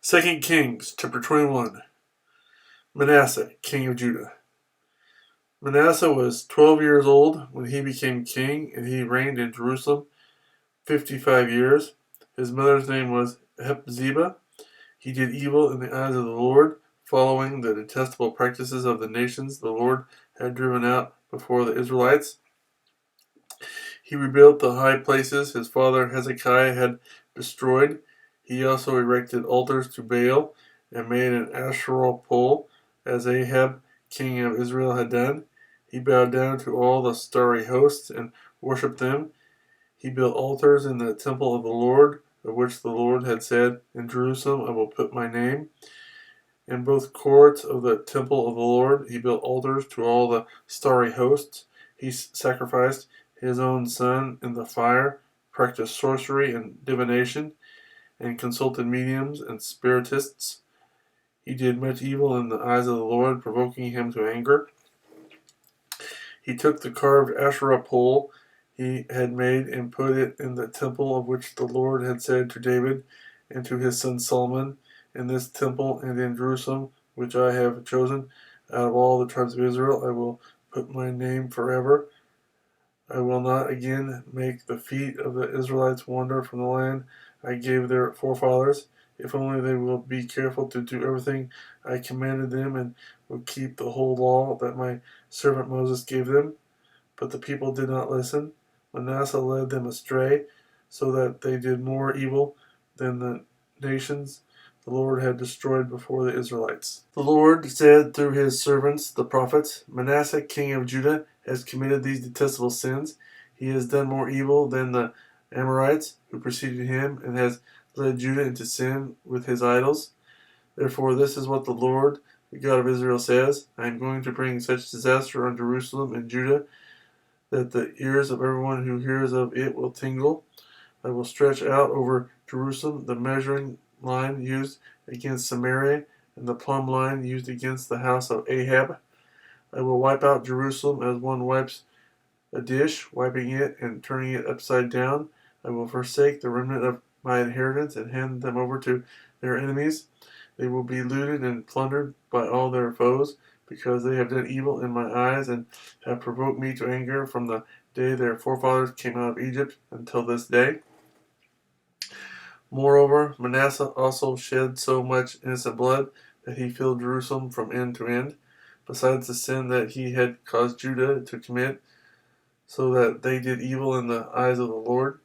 2 Kings chapter 21. Manasseh, king of Judah. Manasseh was 12 years old when he became king, and he reigned in Jerusalem 55 years. His mother's name was Hephzibah. He did evil in the eyes of the Lord, following the detestable practices of the nations the Lord had driven out before the Israelites. He rebuilt the high places his father Hezekiah had destroyed. He also erected altars to Baal and made an Asherah pole, as Ahab, king of Israel, had done. He bowed down to all the starry hosts and worshipped them. He built altars in the temple of the Lord, of which the Lord had said, "In Jerusalem I will put my name." In both courts of the temple of the Lord he built altars to all the starry hosts. He sacrificed his own son in the fire, practiced sorcery and divination, and consulted mediums and spiritists. He did much evil in the eyes of the Lord, provoking him to anger. He took the carved Asherah pole he had made and put it in the temple of which the Lord had said to David and to his son Solomon, "In this temple and in Jerusalem, which I have chosen out of all the tribes of Israel, I will put my name forever. I will not again make the feet of the Israelites wander from the land I gave their forefathers, if only they will be careful to do everything I commanded them and will keep the whole law that my servant Moses gave them." But the people did not listen. Manasseh led them astray, so that they did more evil than the nations the Lord had destroyed before the Israelites. The Lord said through his servants, the prophets, "Manasseh, king of Judah, has committed these detestable sins. He has done more evil than the Amorites who preceded him, and has led Judah into sin with his idols. Therefore, this is what the Lord, the God of Israel, says: I am going to bring such disaster on Jerusalem and Judah that the ears of everyone who hears of it will tingle. I will stretch out over Jerusalem the measuring line used against Samaria and the plumb line used against the house of Ahab. I will wipe out Jerusalem as one wipes a dish, wiping it and turning it upside down. I will forsake the remnant of my inheritance and hand them over to their enemies. They will be looted and plundered by all their foes, because they have done evil in my eyes and have provoked me to anger from the day their forefathers came out of Egypt until this day. Moreover, Manasseh also shed so much innocent blood that he filled Jerusalem from end to end, besides the sin that he had caused Judah to commit, so that they did evil in the eyes of the Lord.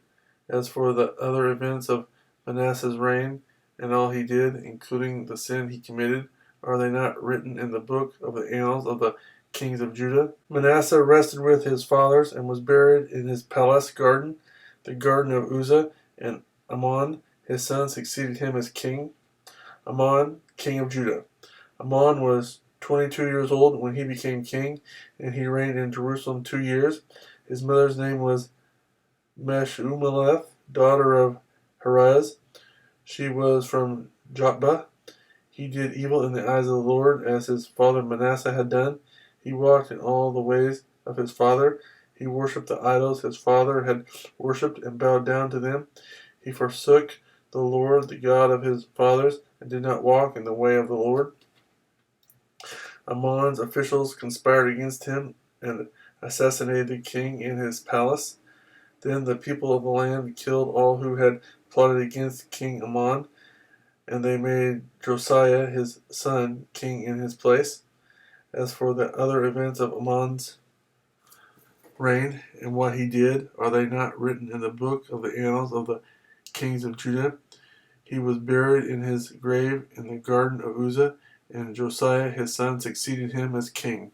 As for the other events of Manasseh's reign and all he did, including the sin he committed, are they not written in the book of the annals of the kings of Judah? Manasseh rested with his fathers and was buried in his palace garden, the garden of Uzzah, and Amon, his son, succeeded him as king. Amon, king of Judah. Amon was 22 years old when he became king, and he reigned in Jerusalem 2 years. His mother's name was Meshullemeth, daughter of Perez. She was from Jotbah. He did evil in the eyes of the Lord, as his father Manasseh had done. He walked in all the ways of his father. He worshipped the idols his father had worshipped and bowed down to them. He forsook the Lord, the God of his fathers, and did not walk in the way of the Lord. Amon's officials conspired against him and assassinated the king in his palace. Then the people of the land killed all who had plotted against King Amon, and they made Josiah his son king in his place. As for the other events of Amon's reign and what he did, are they not written in the book of the annals of the kings of Judah? He was buried in his grave in the garden of Uzzah, and Josiah his son succeeded him as king.